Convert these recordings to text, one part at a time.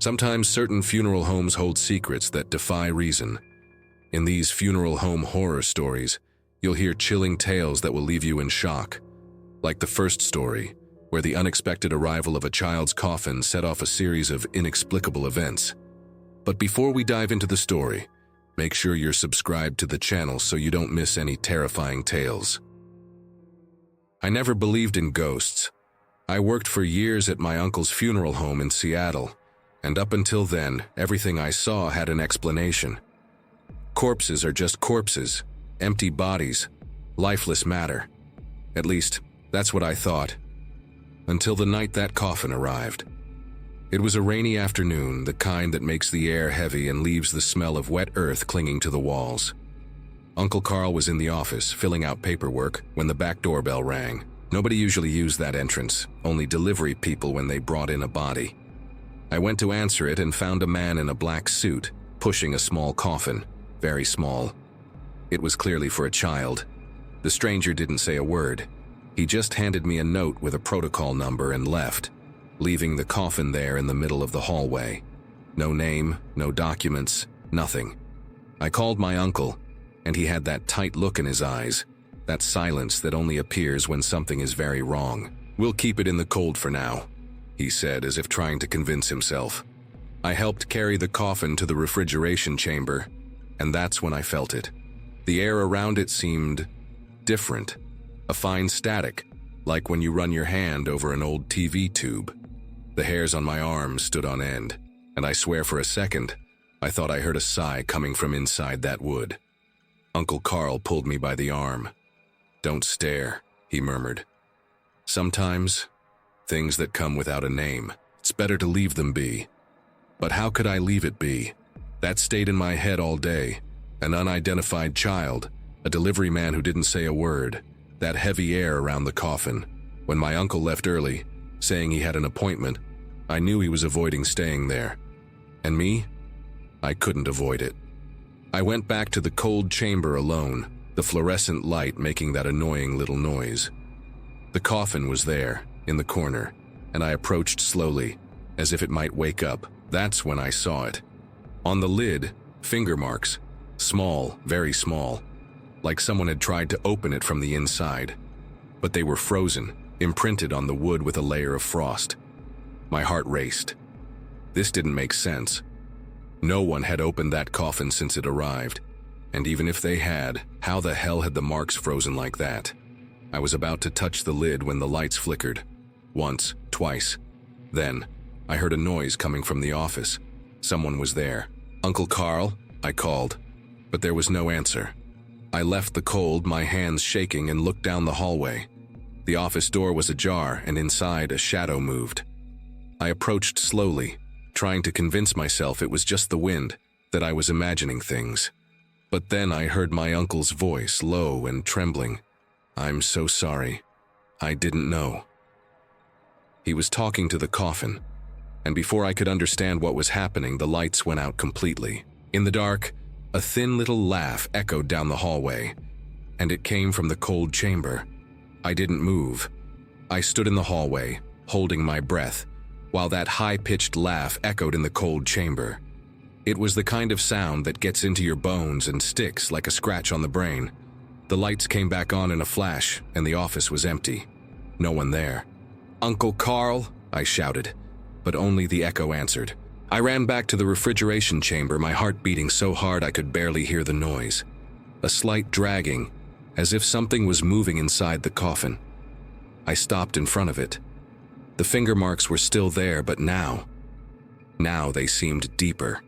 Sometimes certain funeral homes hold secrets that defy reason. In these funeral home horror stories, you'll hear chilling tales that will leave you in shock. Like the first story, where the unexpected arrival of a child's coffin set off a series of inexplicable events. But before we dive into the story, make sure you're subscribed to the channel so you don't miss any terrifying tales. I never believed in ghosts. I worked for years at my uncle's funeral home in Seattle, and up until then, everything I saw had an explanation. Corpses are just corpses, empty bodies, lifeless matter. At least, that's what I thought. Until the night that coffin arrived. It was a rainy afternoon, the kind that makes the air heavy and leaves the smell of wet earth clinging to the walls. Uncle Carl was in the office, filling out paperwork, when the back doorbell rang. Nobody usually used that entrance, only delivery people when they brought in a body. I went to answer it and found a man in a black suit, pushing a small coffin, very small. It was clearly for a child. The stranger didn't say a word. He just handed me a note with a protocol number and left, leaving the coffin there in the middle of the hallway. No name, no documents, nothing. I called my uncle, and he had that tight look in his eyes, that silence that only appears when something is very wrong. "We'll keep it in the cold for now," he said, as if trying to convince himself. I helped carry the coffin to the refrigeration chamber, and that's when I felt it. The air around it seemed different, a fine static, like when you run your hand over an old TV tube. The hairs on my arms stood on end, and I swear for a second, I thought I heard a sigh coming from inside that wood. Uncle Carl pulled me by the arm. "Don't stare," he murmured. "Sometimes, things that come without a name, it's better to leave them be." But how could I leave it be? That stayed in my head all day. An unidentified child, a delivery man who didn't say a word, that heavy air around the coffin. When my uncle left early, saying he had an appointment, I knew he was avoiding staying there. And me? I couldn't avoid it. I went back to the cold chamber alone, the fluorescent light making that annoying little noise. The coffin was there, in the corner, and I approached slowly, as if it might wake up. That's when I saw it. On the lid, finger marks, small, very small, like someone had tried to open it from the inside. But they were frozen, imprinted on the wood with a layer of frost. My heart raced. This didn't make sense. No one had opened that coffin since it arrived, and even if they had, how the hell had the marks frozen like that? I was about to touch the lid when the lights flickered. Once, twice. Then, I heard a noise coming from the office. Someone was there. "Uncle Carl?" I called, but there was no answer. I left the cold, my hands shaking, and looked down the hallway. The office door was ajar, and inside a shadow moved. I approached slowly, trying to convince myself it was just the wind, that I was imagining things. But then I heard my uncle's voice, low and trembling. "I'm so sorry. I didn't know." He was talking to the coffin, and before I could understand what was happening, the lights went out completely. In the dark, a thin little laugh echoed down the hallway, and it came from the cold chamber. I didn't move. I stood in the hallway, holding my breath, while that high-pitched laugh echoed in the cold chamber. It was the kind of sound that gets into your bones and sticks like a scratch on the brain. The lights came back on in a flash, and the office was empty. No one there. "Uncle Carl?" I shouted, but only the echo answered. I ran back to the refrigeration chamber, my heart beating so hard I could barely hear the noise. A slight dragging, as if something was moving inside the coffin. I stopped in front of it. The finger marks were still there, but now they seemed deeper,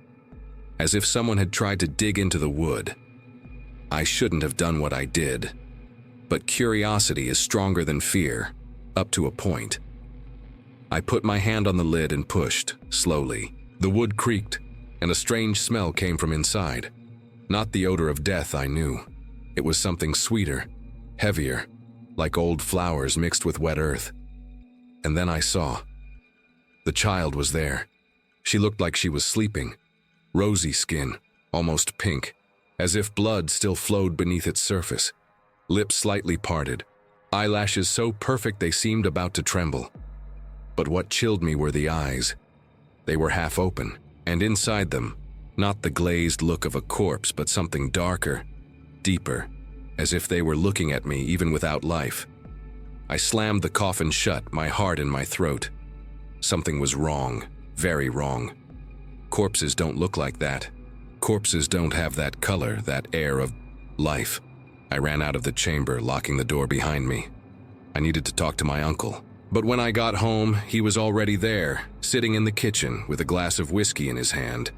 as if someone had tried to dig into the wood. I shouldn't have done what I did, but curiosity is stronger than fear, up to a point. I put my hand on the lid and pushed, slowly. The wood creaked, and a strange smell came from inside. Not the odor of death, I knew. It was something sweeter, heavier, like old flowers mixed with wet earth. And then I saw. The child was there. She looked like she was sleeping. Rosy skin, almost pink, as if blood still flowed beneath its surface. Lips slightly parted, eyelashes so perfect they seemed about to tremble. But what chilled me were the eyes. They were half open, and inside them, not the glazed look of a corpse, but something darker, deeper, as if they were looking at me even without life. I slammed the coffin shut, my heart in my throat. Something was wrong, very wrong. Corpses don't look like that. Corpses don't have that color, that air of life. I ran out of the chamber, locking the door behind me. I needed to talk to my uncle. But when I got home, he was already there, sitting in the kitchen with a glass of whiskey in his hand,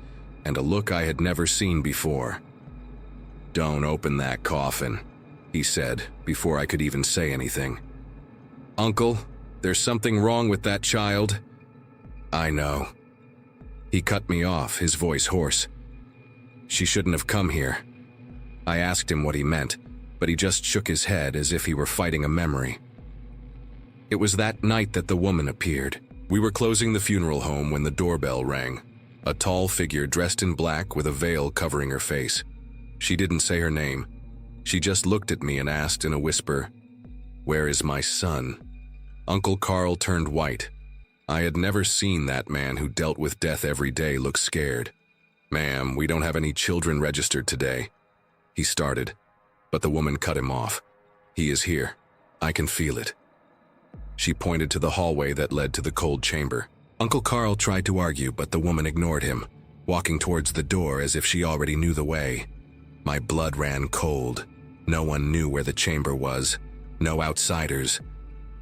and a look I had never seen before. "Don't open that coffin," he said, before I could even say anything. "Uncle, there's something wrong with that child." "I know." He cut me off, his voice hoarse. "She shouldn't have come here." I asked him what he meant, but he just shook his head as if he were fighting a memory. It was that night that the woman appeared. We were closing the funeral home when the doorbell rang. A tall figure dressed in black with a veil covering her face. She didn't say her name. She just looked at me and asked in a whisper, "Where is my son?" Uncle Carl turned white. I had never seen that man who dealt with death every day look scared. "Ma'am, we don't have any children registered today," he started, but the woman cut him off. "He is here. I can feel it." She pointed to the hallway that led to the cold chamber. Uncle Carl tried to argue, but the woman ignored him, walking towards the door as if she already knew the way. My blood ran cold. No one knew where the chamber was. No outsiders.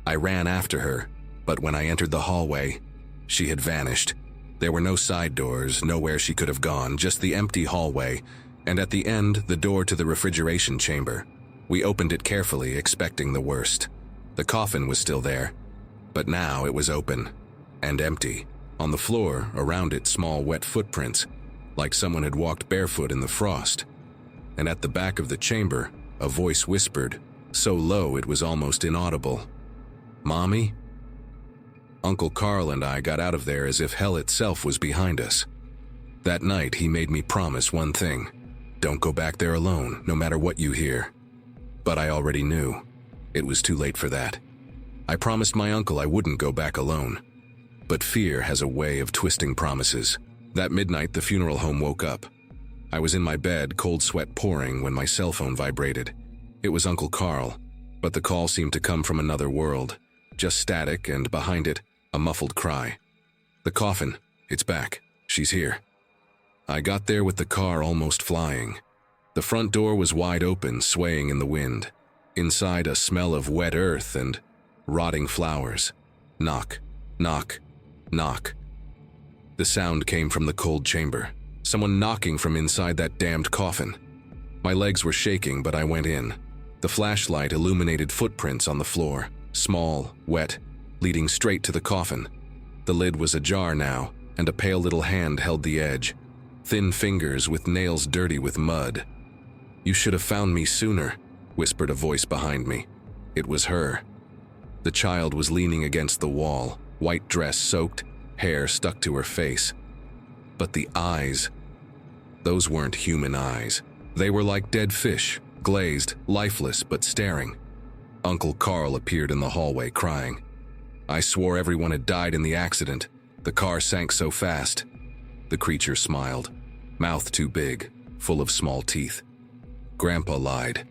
I ran after her, but when I entered the hallway, she had vanished. There were no side doors, nowhere she could have gone, just the empty hallway, and at the end, the door to the refrigeration chamber. We opened it carefully, expecting the worst. The coffin was still there, but now it was open and empty. On the floor, around it, small wet footprints, like someone had walked barefoot in the frost. And at the back of the chamber, a voice whispered, so low it was almost inaudible, "Mommy?" Uncle Carl and I got out of there as if hell itself was behind us. That night, he made me promise one thing: don't go back there alone, no matter what you hear. But I already knew. It was too late for that. I promised my uncle I wouldn't go back alone. But fear has a way of twisting promises. That midnight, the funeral home woke up. I was in my bed, cold sweat pouring, when my cell phone vibrated. It was Uncle Carl, but the call seemed to come from another world. Just static, and behind it, a muffled cry. "The coffin. It's back. She's here." I got there with the car almost flying. The front door was wide open, swaying in the wind. Inside, a smell of wet earth and rotting flowers. Knock, knock, knock. The sound came from the cold chamber. Someone knocking from inside that damned coffin. My legs were shaking, but I went in. The flashlight illuminated footprints on the floor, small, wet, leading straight to the coffin. The lid was ajar now, and a pale little hand held the edge. Thin fingers with nails dirty with mud. "You should have found me sooner," whispered a voice behind me. It was her. The child was leaning against the wall, white dress soaked, hair stuck to her face. But the eyes, those weren't human eyes. They were like dead fish, glazed, lifeless, but staring. Uncle Carl appeared in the hallway, crying. I swore everyone had died in the accident. The car sank so fast. The creature smiled, mouth too big, full of small teeth. Grandpa lied.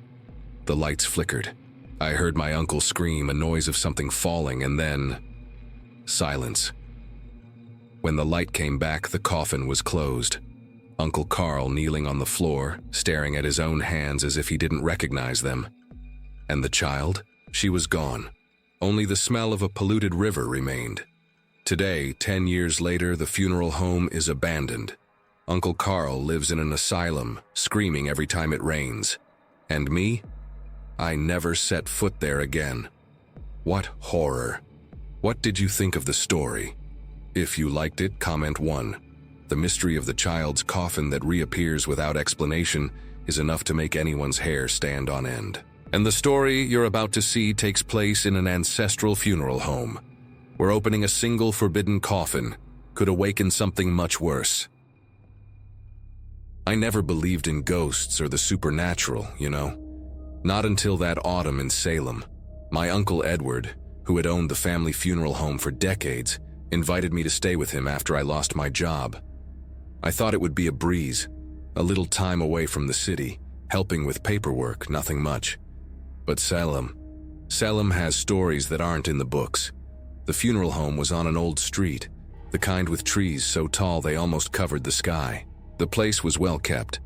The lights flickered. I heard my uncle scream, a noise of something falling, and then silence. When the light came back, the coffin was closed. Uncle Carl kneeling on the floor, staring at his own hands as if he didn't recognize them. And the child? She was gone. Only the smell of a polluted river remained. Today, 10 years later, the funeral home is abandoned. Uncle Carl lives in an asylum, screaming every time it rains. And me? I never set foot there again. What horror. What did you think of the story? If you liked it, comment 1. The mystery of the child's coffin that reappears without explanation is enough to make anyone's hair stand on end. And the story you're about to see takes place in an ancestral funeral home, where opening a single forbidden coffin could awaken something much worse. I never believed in ghosts or the supernatural, you know. Not until that autumn in Salem. My Uncle Edward, who had owned the family funeral home for decades, invited me to stay with him after I lost my job. I thought it would be a breeze, a little time away from the city, helping with paperwork, nothing much. But Salem has stories that aren't in the books. The funeral home was on an old street, the kind with trees so tall they almost covered the sky. The place was well kept,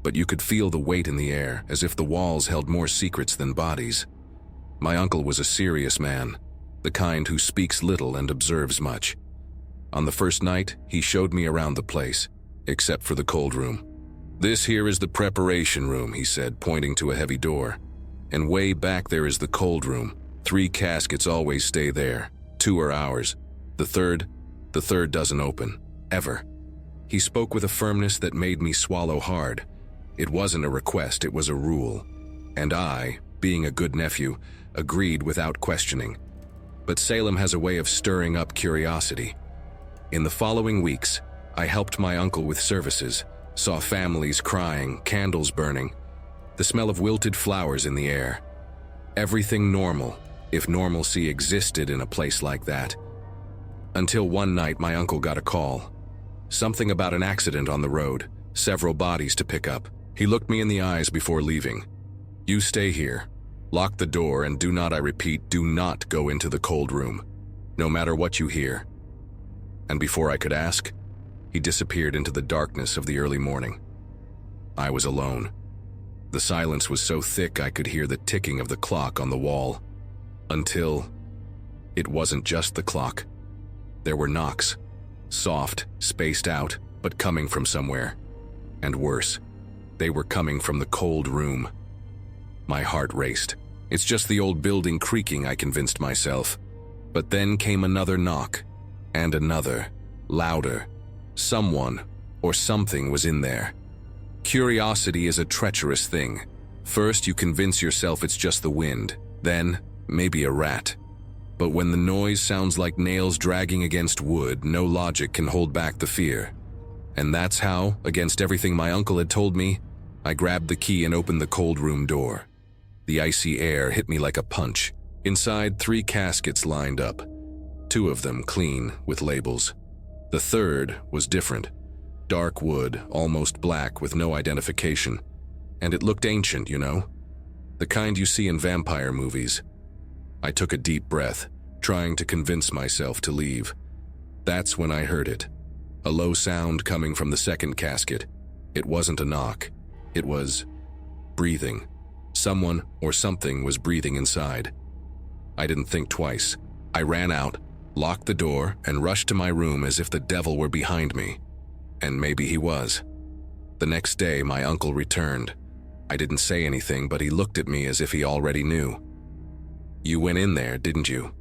but you could feel the weight in the air, as if the walls held more secrets than bodies. My uncle was a serious man, the kind who speaks little and observes much. On the first night, he showed me around the place, except for the cold room. "This here is the preparation room," he said, pointing to a heavy door. "And way back there is the cold room. 3 caskets always stay there. 2 are ours. The third doesn't open, ever." He spoke with a firmness that made me swallow hard. It wasn't a request, it was a rule. And I, being a good nephew, agreed without questioning. But Salem has a way of stirring up curiosity. In the following weeks, I helped my uncle with services, saw families crying, candles burning, the smell of wilted flowers in the air. Everything normal, if normalcy existed in a place like that. Until one night my uncle got a call. Something about an accident on the road, several bodies to pick up. He looked me in the eyes before leaving. "You stay here. Lock the door and do not, I repeat, do not go into the cold room, no matter what you hear." And before I could ask, he disappeared into the darkness of the early morning. I was alone. The silence was so thick I could hear the ticking of the clock on the wall. Until it wasn't just the clock. There were knocks, soft, spaced out, but coming from somewhere. And worse, they were coming from the cold room. My heart raced. It's just the old building creaking, I convinced myself. But then came another knock, and another, louder. Someone or something was in there. Curiosity is a treacherous thing. First, you convince yourself it's just the wind, then, maybe a rat. But when the noise sounds like nails dragging against wood, no logic can hold back the fear. And that's how, against everything my uncle had told me, I grabbed the key and opened the cold room door. The icy air hit me like a punch. Inside, 3 caskets lined up. 2 of them clean, with labels. The third was different. Dark wood, almost black, with no identification. And it looked ancient, you know? The kind you see in vampire movies. I took a deep breath, trying to convince myself to leave. That's when I heard it. A low sound coming from the second casket. It wasn't a knock. It was breathing. Someone or something was breathing inside. I didn't think twice. I ran out, locked the door, and rushed to my room as if the devil were behind me. And maybe he was. The next day, my uncle returned. I didn't say anything, but he looked at me as if he already knew. "You went in there, didn't you?"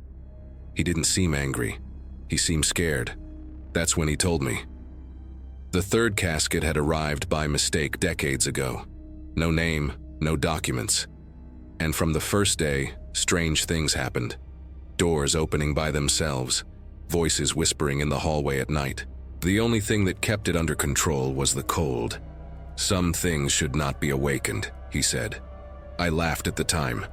He didn't seem angry. He seemed scared. That's when he told me. The third casket had arrived by mistake decades ago. No name, no documents. And from the first day, strange things happened. Doors opening by themselves, voices whispering in the hallway at night. The only thing that kept it under control was the cold. "Some things should not be awakened," he said. I laughed at the time.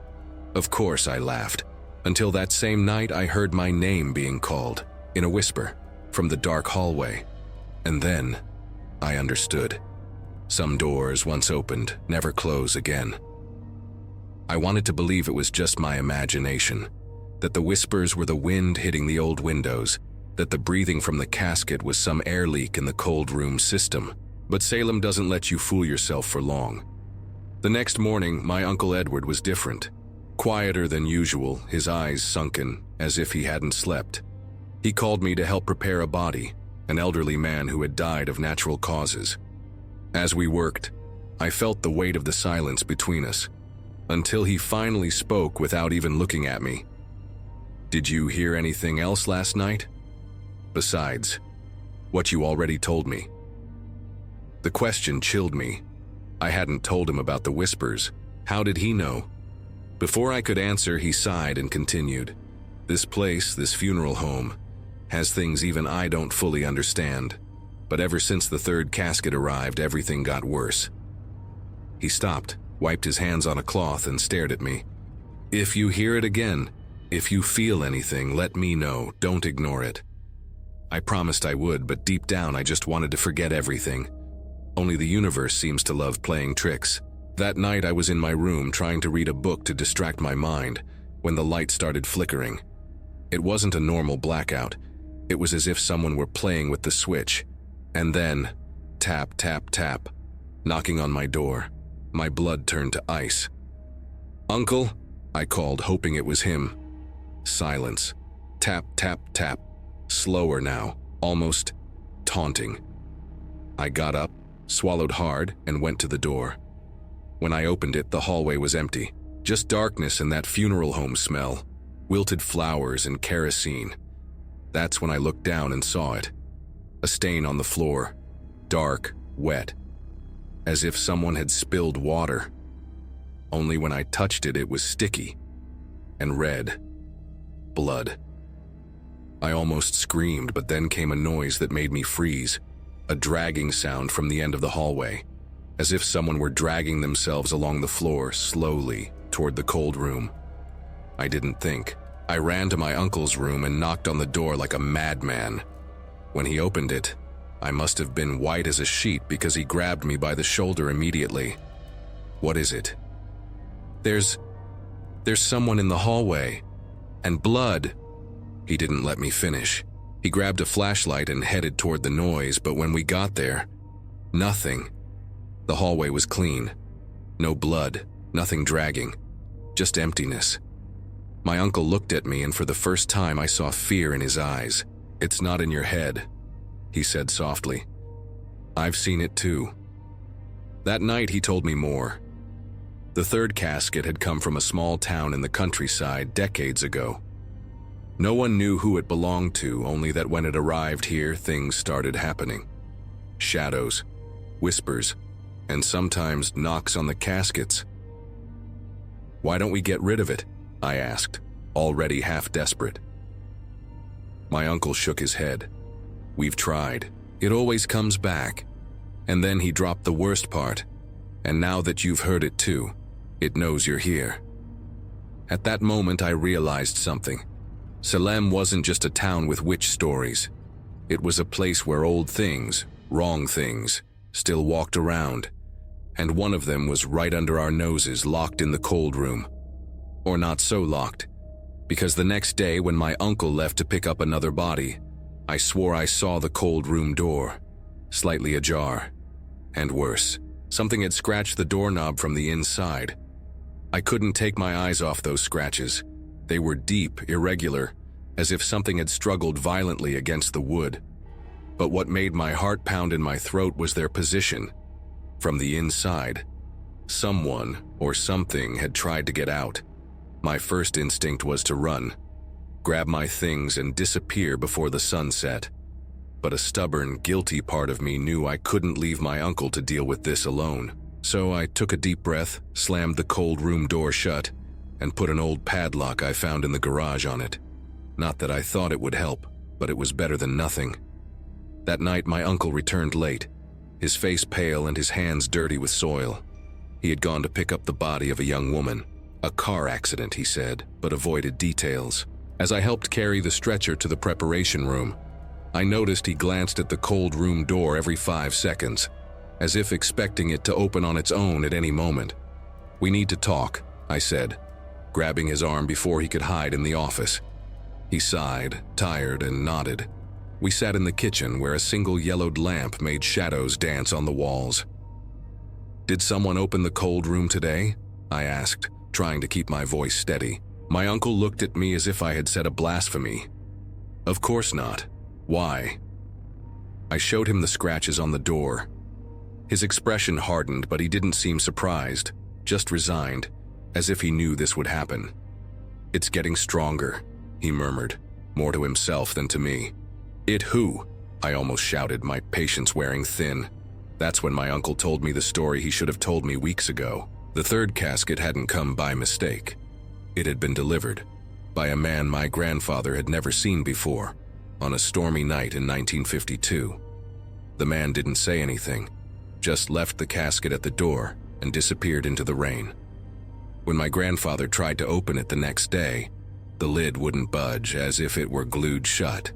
Of course I laughed, until that same night I heard my name being called, in a whisper, from the dark hallway. And then, I understood. Some doors, once opened, never close again. I wanted to believe it was just my imagination, that the whispers were the wind hitting the old windows, that the breathing from the casket was some air leak in the cold room system. But Salem doesn't let you fool yourself for long. The next morning, my Uncle Edward was different. Quieter than usual, his eyes sunken, as if he hadn't slept. He called me to help prepare a body, an elderly man who had died of natural causes. As we worked, I felt the weight of the silence between us, until he finally spoke without even looking at me. "Did you hear anything else last night? Besides what you already told me?" The question chilled me. I hadn't told him about the whispers. How did he know? Before I could answer, he sighed and continued. "This place, this funeral home, has things even I don't fully understand. But ever since the third casket arrived, everything got worse." He stopped, wiped his hands on a cloth, and stared at me. "If you hear it again, if you feel anything, let me know. Don't ignore it. I promised I would, but deep down I just wanted to forget everything. Only the universe seems to love playing tricks. That night I was in my room trying to read a book to distract my mind when the light started flickering. It wasn't a normal blackout. It was as if someone were playing with the switch. And then, tap, tap, tap, knocking on my door. My blood turned to ice. "Uncle?" I called, hoping it was him. Silence. Tap, tap, tap. Slower now, almost taunting. I got up, swallowed hard, and went to the door. When I opened it, the hallway was empty. Just darkness and that funeral home smell. Wilted flowers and kerosene. That's when I looked down and saw it. A stain on the floor. Dark, wet. As if someone had spilled water. Only when I touched it, it was sticky. And red. Blood. I almost screamed, but then came a noise that made me freeze. A dragging sound from the end of the hallway. As if someone were dragging themselves along the floor, slowly, toward the cold room. I didn't think. I ran to my uncle's room and knocked on the door like a madman. When he opened it, I must have been white as a sheet because he grabbed me by the shoulder immediately. "What is it?" There's someone in the hallway. And blood." He didn't let me finish. He grabbed a flashlight and headed toward the noise, but when we got there, nothing. The hallway was clean. No blood, nothing dragging. Just emptiness. My uncle looked at me, and for the first time I saw fear in his eyes. "It's not in your head," he said softly. "I've seen it too." That night he told me more. The third casket had come from a small town in the countryside decades ago. No one knew who it belonged to, only that when it arrived here, things started happening. Shadows, whispers, and sometimes knocks on the caskets. "Why don't we get rid of it?" I asked, already half desperate. My uncle shook his head. "We've tried. It always comes back." And then he dropped the worst part. "And now that you've heard it too, it knows you're here." At that moment I realized something. Salem wasn't just a town with witch stories. It was a place where old things, wrong things, still walked around. And one of them was right under our noses, locked in the cold room. Or not so locked, because the next day when my uncle left to pick up another body, I swore I saw the cold room door, slightly ajar. And worse, something had scratched the doorknob from the inside. I couldn't take my eyes off those scratches. They were deep, irregular, as if something had struggled violently against the wood. But what made my heart pound in my throat was their position. From the inside, someone or something had tried to get out. My first instinct was to run, grab my things and disappear before the sun set. But a stubborn, guilty part of me knew I couldn't leave my uncle to deal with this alone. So I took a deep breath, slammed the cold room door shut, and put an old padlock I found in the garage on it. Not that I thought it would help, but it was better than nothing. That night my uncle returned late, his face pale and his hands dirty with soil. He had gone to pick up the body of a young woman. A car accident, he said, but avoided details. As I helped carry the stretcher to the preparation room, I noticed he glanced at the cold room door every 5 seconds, as if expecting it to open on its own at any moment. "We need to talk," I said, grabbing his arm before he could hide in the office. He sighed, tired, and nodded. We sat in the kitchen where a single yellowed lamp made shadows dance on the walls. "Did someone open the cold room today?" I asked, trying to keep my voice steady. My uncle looked at me as if I had said a blasphemy. "Of course not. Why?" I showed him the scratches on the door. His expression hardened, but he didn't seem surprised, just resigned, as if he knew this would happen. "It's getting stronger," he murmured, more to himself than to me. "It who?" I almost shouted, my patience wearing thin. That's when my uncle told me the story he should have told me weeks ago. The third casket hadn't come by mistake. It had been delivered by a man my grandfather had never seen before, on a stormy night in 1952. The man didn't say anything, just left the casket at the door and disappeared into the rain. When my grandfather tried to open it the next day, the lid wouldn't budge, as if it were glued shut.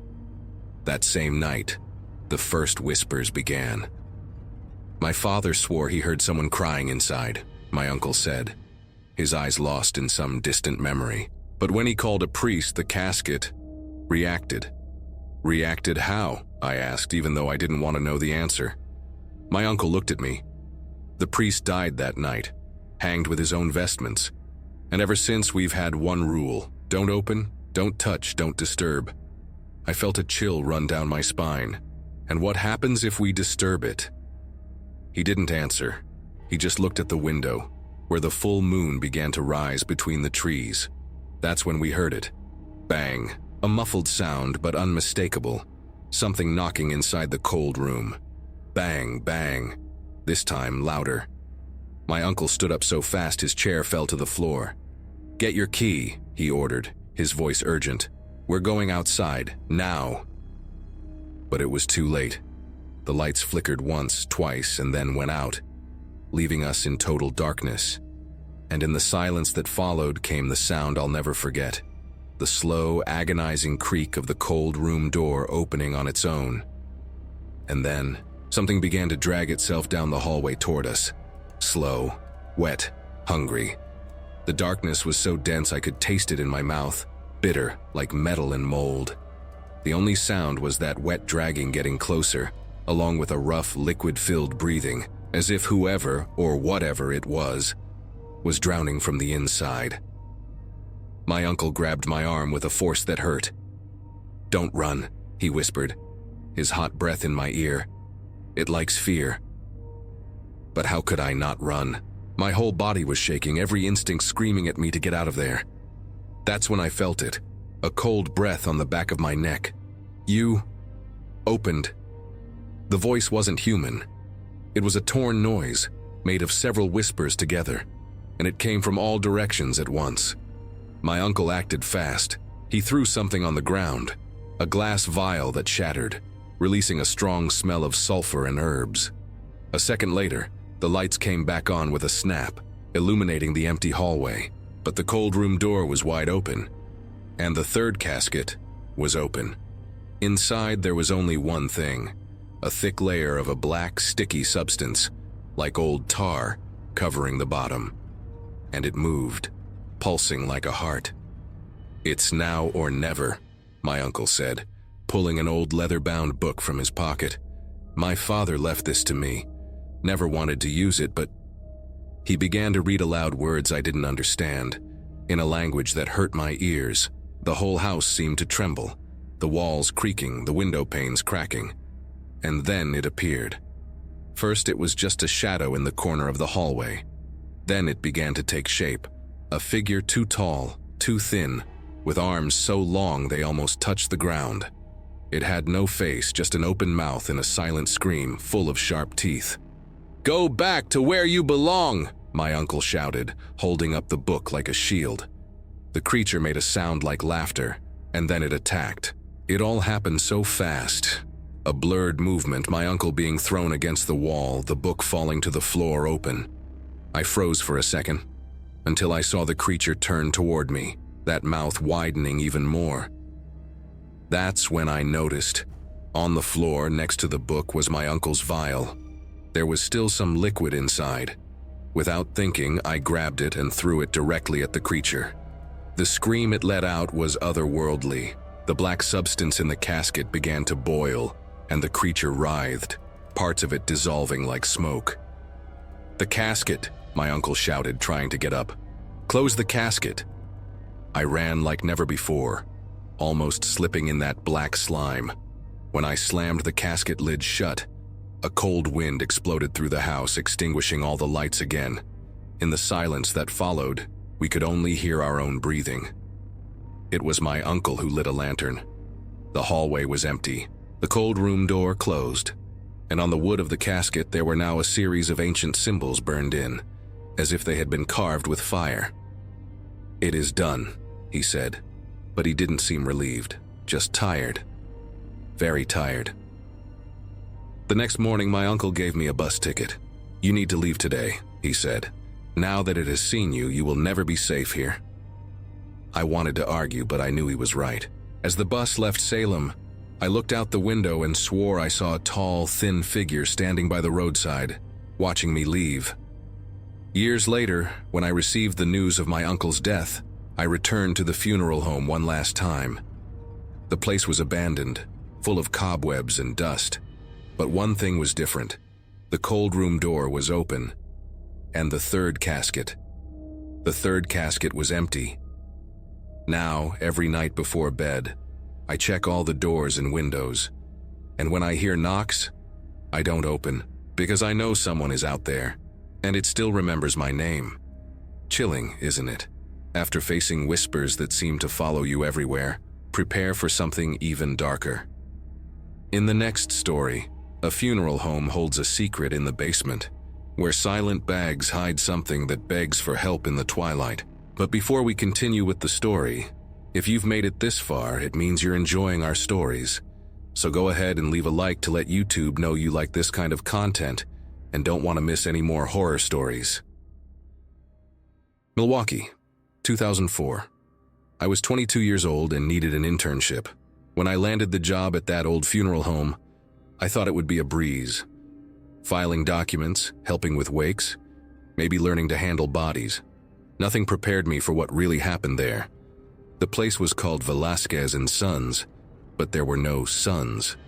That same night, the first whispers began. My father swore he heard someone crying inside, my uncle said, his eyes lost in some distant memory. But when he called a priest, the casket reacted. Reacted how? I asked, even though I didn't want to know the answer. My uncle looked at me. The priest died that night, hanged with his own vestments. And ever since we've had one rule: don't open, don't touch, don't disturb. I felt a chill run down my spine. And what happens if we disturb it? He didn't answer. He just looked at the window, where the full moon began to rise between the trees. That's when we heard it. Bang. A muffled sound, but unmistakable. Something knocking inside the cold room. Bang, bang. This time louder. My uncle stood up so fast his chair fell to the floor. "Get your key," he ordered, his voice urgent. "We're going outside, now." But it was too late. The lights flickered once, twice, and then went out, leaving us in total darkness. And in the silence that followed came the sound I'll never forget. The slow, agonizing creak of the cold room door opening on its own. And then, something began to drag itself down the hallway toward us. Slow, wet, hungry. The darkness was so dense I could taste it in my mouth, bitter, like metal and mold. The only sound was that wet dragging getting closer, along with a rough, liquid-filled breathing, as if whoever, or whatever it was drowning from the inside. My uncle grabbed my arm with a force that hurt. "Don't run," he whispered, his hot breath in my ear. "It likes fear." But how could I not run? My whole body was shaking, every instinct screaming at me to get out of there. That's when I felt it, a cold breath on the back of my neck. "You opened." The voice wasn't human. It was a torn noise, made of several whispers together, and it came from all directions at once. My uncle acted fast. He threw something on the ground, a glass vial that shattered, releasing a strong smell of sulfur and herbs. A second later, the lights came back on with a snap, illuminating the empty hallway, but the cold room door was wide open, and the third casket was open. Inside there was only one thing, a thick layer of a black, sticky substance, like old tar, covering the bottom. And it moved, pulsing like a heart. "It's now or never," my uncle said, pulling an old leather-bound book from his pocket. "My father left this to me. Never wanted to use it, but..." He began to read aloud words I didn't understand, in a language that hurt my ears. The whole house seemed to tremble, the walls creaking, the window panes cracking. And then it appeared. First it was just a shadow in the corner of the hallway. Then it began to take shape, a figure too tall, too thin, with arms so long they almost touched the ground. It had no face, just an open mouth and a silent scream full of sharp teeth. "Go back to where you belong!" my uncle shouted, holding up the book like a shield. The creature made a sound like laughter, and then it attacked. It all happened so fast. A blurred movement, my uncle being thrown against the wall, the book falling to the floor open. I froze for a second, until I saw the creature turn toward me, that mouth widening even more. That's when I noticed. On the floor next to the book was my uncle's vial. There was still some liquid inside. Without thinking, I grabbed it and threw it directly at the creature. The scream it let out was otherworldly. The black substance in the casket began to boil, and the creature writhed, parts of it dissolving like smoke. "The casket!" my uncle shouted, trying to get up. "Close the casket!" I ran like never before, almost slipping in that black slime. When I slammed the casket lid shut, a cold wind exploded through the house, extinguishing all the lights again. In the silence that followed, we could only hear our own breathing. It was my uncle who lit a lantern. The hallway was empty, the cold room door closed, and on the wood of the casket there were now a series of ancient symbols burned in, as if they had been carved with fire. "It is done," he said, but he didn't seem relieved, just tired. Very tired. The next morning my uncle gave me a bus ticket. "You need to leave today," he said. "Now that it has seen you, you will never be safe here." I wanted to argue, but I knew he was right. As the bus left Salem, I looked out the window and swore I saw a tall, thin figure standing by the roadside, watching me leave. Years later, when I received the news of my uncle's death, I returned to the funeral home one last time. The place was abandoned, full of cobwebs and dust. But one thing was different. The cold room door was open. And the third casket. The third casket was empty. Now, every night before bed, I check all the doors and windows. And when I hear knocks, I don't open, because I know someone is out there, and it still remembers my name. Chilling, isn't it? After facing whispers that seem to follow you everywhere, prepare for something even darker. In the next story, a funeral home holds a secret in the basement, where silent bags hide something that begs for help in the twilight. But before we continue with the story, if you've made it this far, it means you're enjoying our stories. So go ahead and leave a like to let YouTube know you like this kind of content and don't want to miss any more horror stories. Milwaukee, 2004. I was 22 years old and needed an internship. When I landed the job at that old funeral home, I thought it would be a breeze. Filing documents, helping with wakes, maybe learning to handle bodies. Nothing prepared me for what really happened there. The place was called Velasquez and Sons, but there were no sons.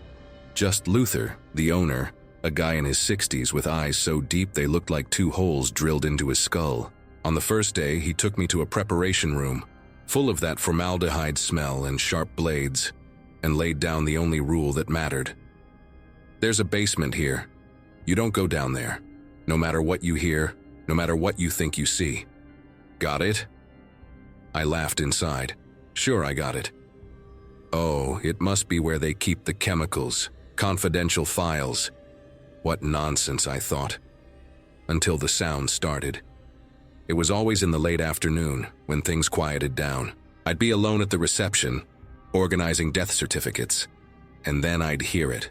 Just Luther, the owner, a guy in his 60s with eyes so deep they looked like two holes drilled into his skull. On the first day, he took me to a preparation room, full of that formaldehyde smell and sharp blades, and laid down the only rule that mattered. There's a basement here. You don't go down there, no matter what you hear, no matter what you think you see. Got it? I laughed inside. Sure, I got it. Oh, it must be where they keep the chemicals, confidential files. What nonsense, I thought. Until the sound started. It was always in the late afternoon, when things quieted down. I'd be alone at the reception, organizing death certificates, and then I'd hear it.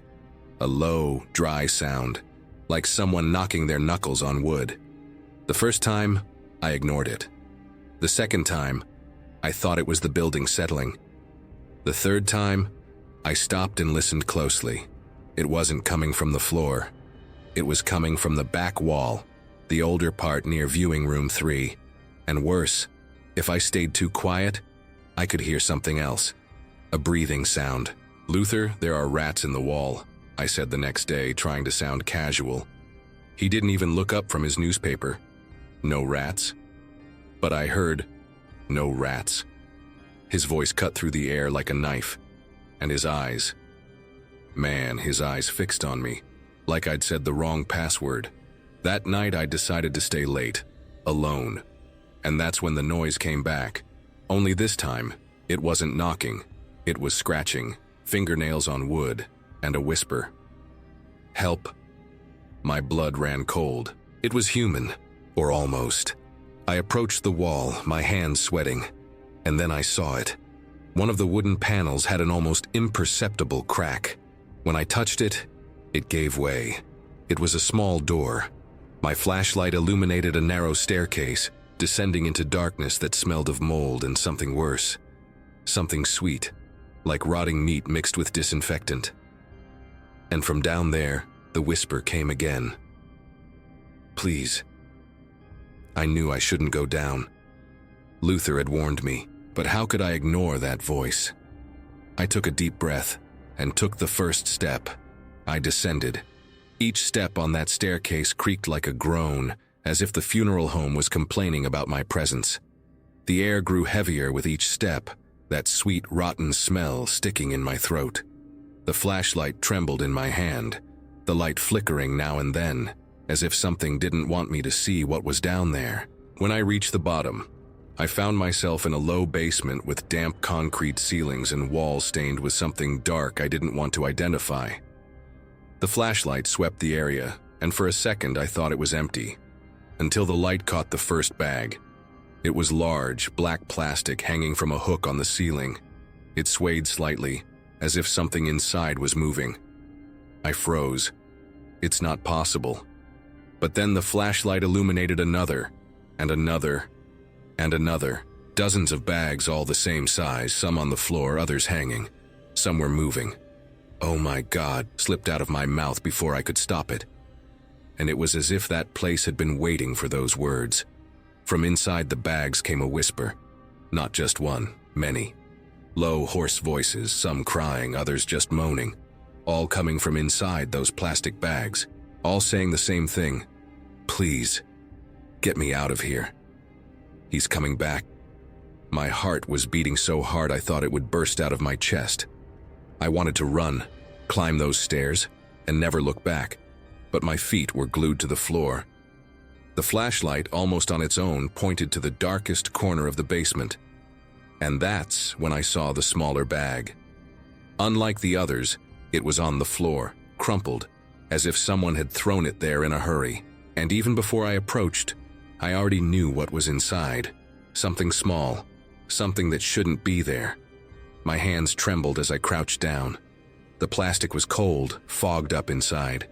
A low, dry sound, like someone knocking their knuckles on wood. The first time, I ignored it. The second time, I thought it was the building settling. The third time, I stopped and listened closely. It wasn't coming from the floor. It was coming from the back wall, the older part near viewing room 3. And worse, if I stayed too quiet, I could hear something else. A breathing sound. "Luther, there are rats in the wall," I said the next day, trying to sound casual. He didn't even look up from his newspaper. No rats? But I heard, "No rats." His voice cut through the air like a knife. And his eyes. Man, his eyes fixed on me, like I'd said the wrong password. That night I decided to stay late, alone. And that's when the noise came back. Only this time, it wasn't knocking. It was scratching, fingernails on wood, and a whisper. "Help." My blood ran cold. It was human, or almost. I approached the wall, my hands sweating, and then I saw it. One of the wooden panels had an almost imperceptible crack. When I touched it, it gave way. It was a small door. My flashlight illuminated a narrow staircase, descending into darkness that smelled of mold and something worse. Something sweet, like rotting meat mixed with disinfectant. And from down there, the whisper came again. "Please." I knew I shouldn't go down. Luther had warned me, but how could I ignore that voice? I took a deep breath and took the first step. I descended. Each step on that staircase creaked like a groan, as if the funeral home was complaining about my presence. The air grew heavier with each step, that sweet, rotten smell sticking in my throat. The flashlight trembled in my hand, the light flickering now and then, as if something didn't want me to see what was down there. When I reached the bottom, I found myself in a low basement with damp concrete ceilings and walls stained with something dark I didn't want to identify. The flashlight swept the area, and for a second I thought it was empty, until the light caught the first bag. It was large, black plastic hanging from a hook on the ceiling. It swayed slightly, as if something inside was moving. I froze. It's not possible. But then the flashlight illuminated another, and another, and another. Dozens of bags all the same size, some on the floor, others hanging. Some were moving. "Oh my God," slipped out of my mouth before I could stop it. And it was as if that place had been waiting for those words. From inside the bags came a whisper. Not just one, many. Low, hoarse voices, some crying, others just moaning. All coming from inside those plastic bags. All saying the same thing. "Please, get me out of here. He's coming back." My heart was beating so hard I thought it would burst out of my chest. I wanted to run, climb those stairs, and never look back, but my feet were glued to the floor. The flashlight, almost on its own, pointed to the darkest corner of the basement. And that's when I saw the smaller bag. Unlike the others, it was on the floor, crumpled, as if someone had thrown it there in a hurry. And even before I approached, I already knew what was inside. Something small, something that shouldn't be there. My hands trembled as I crouched down. The plastic was cold, fogged up inside.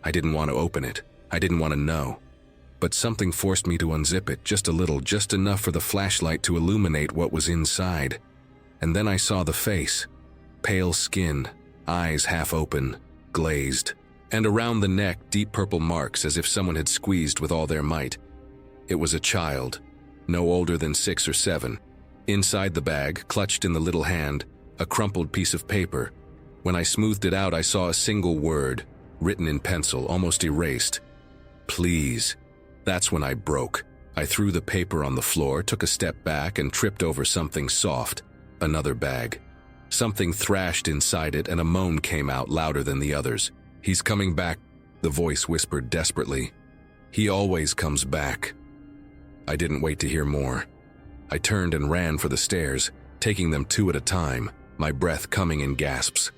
I didn't want to open it. I didn't want to know. But something forced me to unzip it just a little, just enough for the flashlight to illuminate what was inside. And then I saw the face. Pale skin, eyes half open, glazed. And around the neck, deep purple marks as if someone had squeezed with all their might. It was a child, no older than 6 or 7. Inside the bag, clutched in the little hand, a crumpled piece of paper. When I smoothed it out, I saw a single word, written in pencil, almost erased. "Please." That's when I broke. I threw the paper on the floor, took a step back, and tripped over something soft. Another bag. Something thrashed inside it, and a moan came out louder than the others. "He's coming back," the voice whispered desperately. "He always comes back." I didn't wait to hear more. I turned and ran for the stairs, taking them 2 at a time, my breath coming in gasps.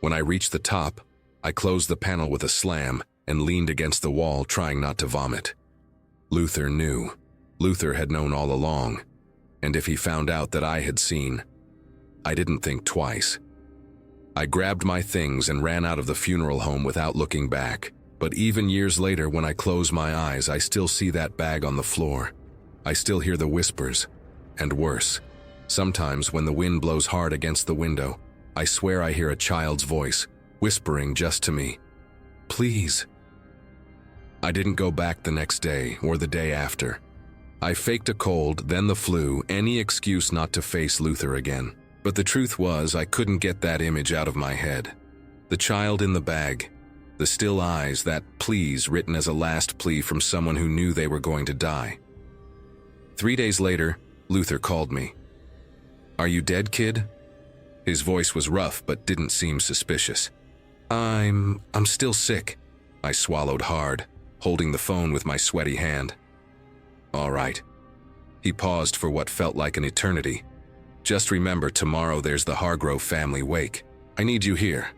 When I reached the top, I closed the panel with a slam and leaned against the wall, trying not to vomit. Luther knew. Luther had known all along. And if he found out that I had seen, I didn't think twice. I grabbed my things and ran out of the funeral home without looking back. But even years later, when I close my eyes, I still see that bag on the floor. I still hear the whispers. And worse, sometimes when the wind blows hard against the window, I swear I hear a child's voice, whispering just to me, "Please." I didn't go back the next day or the day after. I faked a cold, then the flu, any excuse not to face Luther again. But the truth was, I couldn't get that image out of my head. The child in the bag, the still eyes, that "please" written as a last plea from someone who knew they were going to die. 3 days later, Luther called me. "Are you dead, kid?" His voice was rough but didn't seem suspicious. I'm still sick." I swallowed hard, holding the phone with my sweaty hand. "All right." He paused for what felt like an eternity. "Just remember, tomorrow there's the Hargrove family wake. I need you here."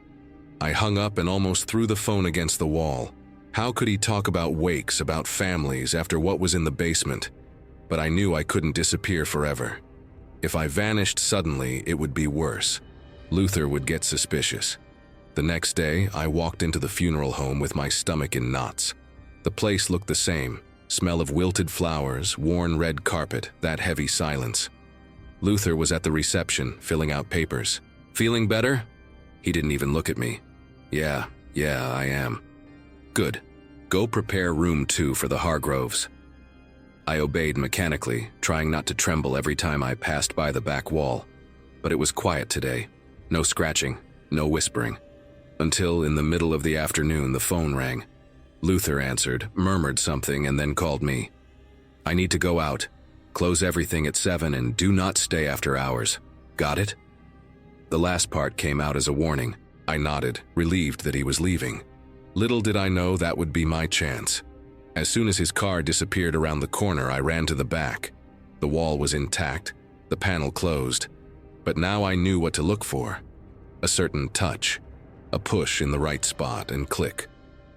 I hung up and almost threw the phone against the wall. How could he talk about wakes, about families, after what was in the basement? But I knew I couldn't disappear forever. If I vanished suddenly, it would be worse. Luther would get suspicious. The next day, I walked into the funeral home with my stomach in knots. The place looked the same. Smell of wilted flowers, worn red carpet, that heavy silence. Luther was at the reception, filling out papers. "Feeling better?" He didn't even look at me. Yeah, I am." "Good. Go prepare room 2 for the Hargroves." I obeyed mechanically, trying not to tremble every time I passed by the back wall. But it was quiet today. No scratching, no whispering. Until in the middle of the afternoon, the phone rang. Luther answered, murmured something, and then called me. "I need to go out. Close everything at 7 and do not stay after hours. Got it?" The last part came out as a warning. I nodded, relieved that he was leaving. Little did I know that would be my chance. As soon as his car disappeared around the corner, I ran to the back. The wall was intact, the panel closed. But now I knew what to look for. A certain touch, a push in the right spot, and click.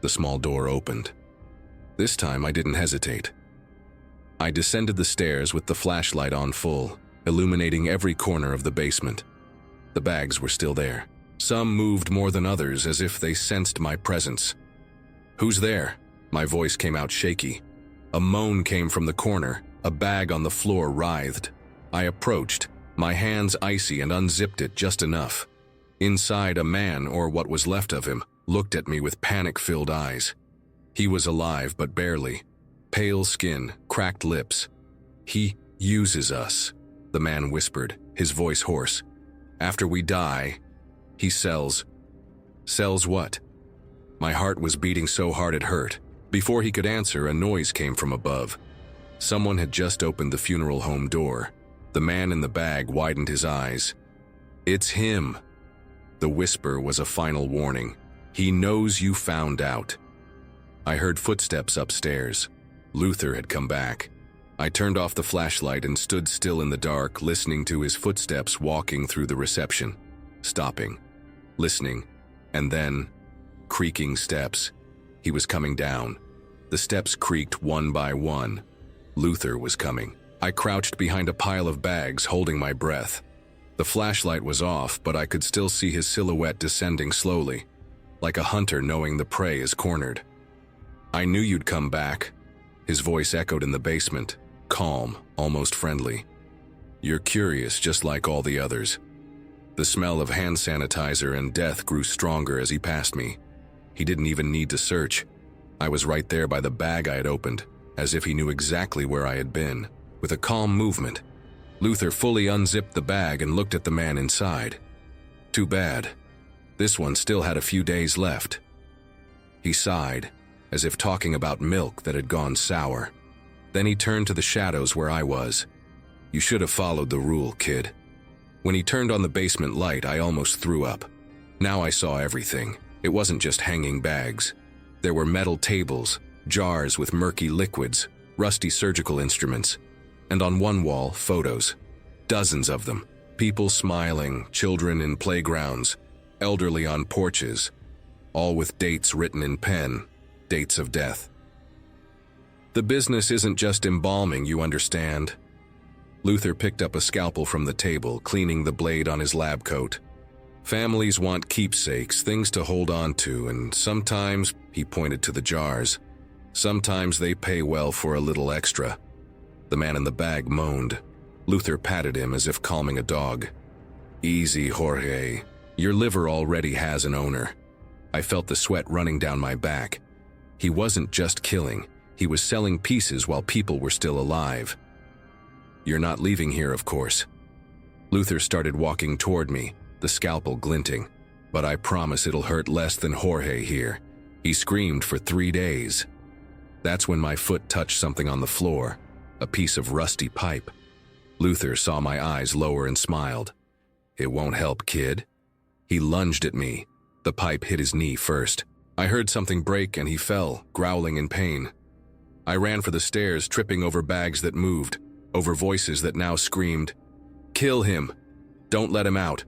The small door opened. This time I didn't hesitate. I descended the stairs with the flashlight on full, illuminating every corner of the basement. The bags were still there. Some moved more than others, as if they sensed my presence. "Who's there?" My voice came out shaky. A moan came from the corner. A bag on the floor writhed. I approached, my hands icy, and unzipped it just enough. Inside, a man, or what was left of him, looked at me with panic-filled eyes. He was alive, but barely. Pale skin, cracked lips. "He uses us," the man whispered, his voice hoarse. "After we die, he sells." "Sells what?" My heart was beating so hard it hurt. Before he could answer, a noise came from above. Someone had just opened the funeral home door. The man in the bag widened his eyes. "It's him." The whisper was a final warning. "He knows you found out." I heard footsteps upstairs. Luther had come back. I turned off the flashlight and stood still in the dark, listening to his footsteps walking through the reception. Stopping. Listening. And then, creaking steps. He was coming down. The steps creaked one by one. Luther was coming. I crouched behind a pile of bags, holding my breath. The flashlight was off, but I could still see his silhouette descending slowly, like a hunter knowing the prey is cornered. "I knew you'd come back," his voice echoed in the basement, calm, almost friendly. "You're curious, just like all the others." The smell of hand sanitizer and death grew stronger as he passed me. He didn't even need to search. I was right there by the bag I had opened, as if he knew exactly where I had been. With a calm movement, Luther fully unzipped the bag and looked at the man inside. "Too bad. This one still had a few days left." He sighed, as if talking about milk that had gone sour. Then he turned to the shadows where I was. "You should have followed the rule, kid." When he turned on the basement light, I almost threw up. Now I saw everything. It wasn't just hanging bags. There were metal tables, jars with murky liquids, rusty surgical instruments, and on one wall, photos. Dozens of them. People smiling, children in playgrounds, elderly on porches, all with dates written in pen, dates of death. The business isn't just embalming, you understand. Luther picked up a scalpel from the table, cleaning the blade on his lab coat. Families want keepsakes, things to hold on to, and sometimes, he pointed to the jars, sometimes they pay well for a little extra. The man in the bag moaned. Luther patted him as if calming a dog. "Easy, Jorge. Your liver already has an owner." I felt the sweat running down my back. He wasn't just killing, he was selling pieces while people were still alive. "You're not leaving here, of course." Luther started walking toward me, the scalpel glinting. "But I promise it'll hurt less than Jorge here. He screamed for 3 days." That's when my foot touched something on the floor, a piece of rusty pipe. Luther saw my eyes lower and smiled. "It won't help, kid." He lunged at me. The pipe hit his knee first. I heard something break and he fell, growling in pain. I ran for the stairs, tripping over bags that moved, over voices that now screamed, "Kill him! Don't let him out!"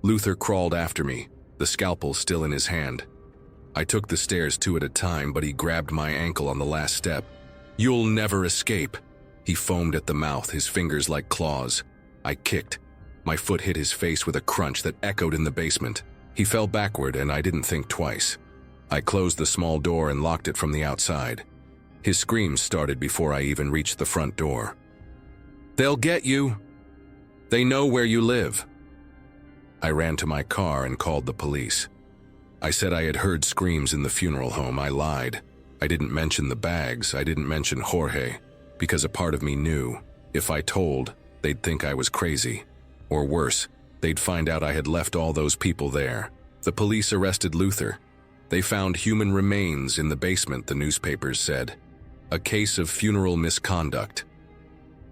Luther crawled after me, the scalpel still in his hand. I took the stairs 2 at a time, but he grabbed my ankle on the last step. "You'll never escape!" He foamed at the mouth, his fingers like claws. I kicked. My foot hit his face with a crunch that echoed in the basement. He fell backward and I didn't think twice. I closed the small door and locked it from the outside. His screams started before I even reached the front door. "They'll get you! They know where you live!" I ran to my car and called the police. I said I had heard screams in the funeral home. I lied. I didn't mention the bags, I didn't mention Jorge, because a part of me knew, if I told, they'd think I was crazy. Or worse, they'd find out I had left all those people there. The police arrested Luther. They found human remains in the basement, the newspapers said. A case of funeral misconduct.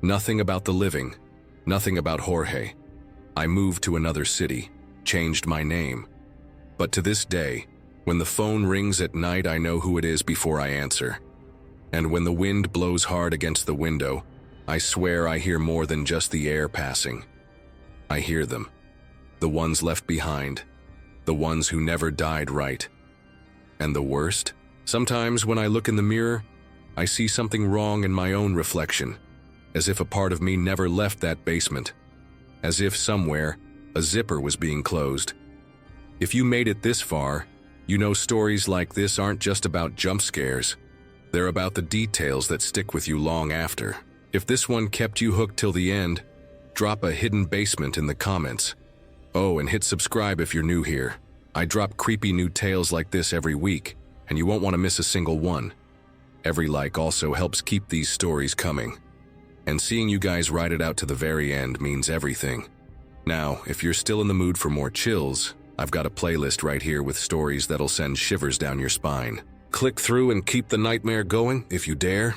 Nothing about the living, nothing about Jorge. I moved to another city, changed my name. But to this day, when the phone rings at night, I know who it is before I answer. And when the wind blows hard against the window, I swear I hear more than just the air passing. I hear them. The ones left behind. The ones who never died right. And the worst? Sometimes when I look in the mirror, I see something wrong in my own reflection, as if a part of me never left that basement. As if somewhere, a zipper was being closed. If you made it this far, you know stories like this aren't just about jump scares. They're about the details that stick with you long after. If this one kept you hooked till the end, drop a hidden basement in the comments. Oh, and hit subscribe if you're new here. I drop creepy new tales like this every week, and you won't want to miss a single one. Every like also helps keep these stories coming. And seeing you guys ride it out to the very end means everything. Now, if you're still in the mood for more chills, I've got a playlist right here with stories that'll send shivers down your spine. Click through and keep the nightmare going if you dare.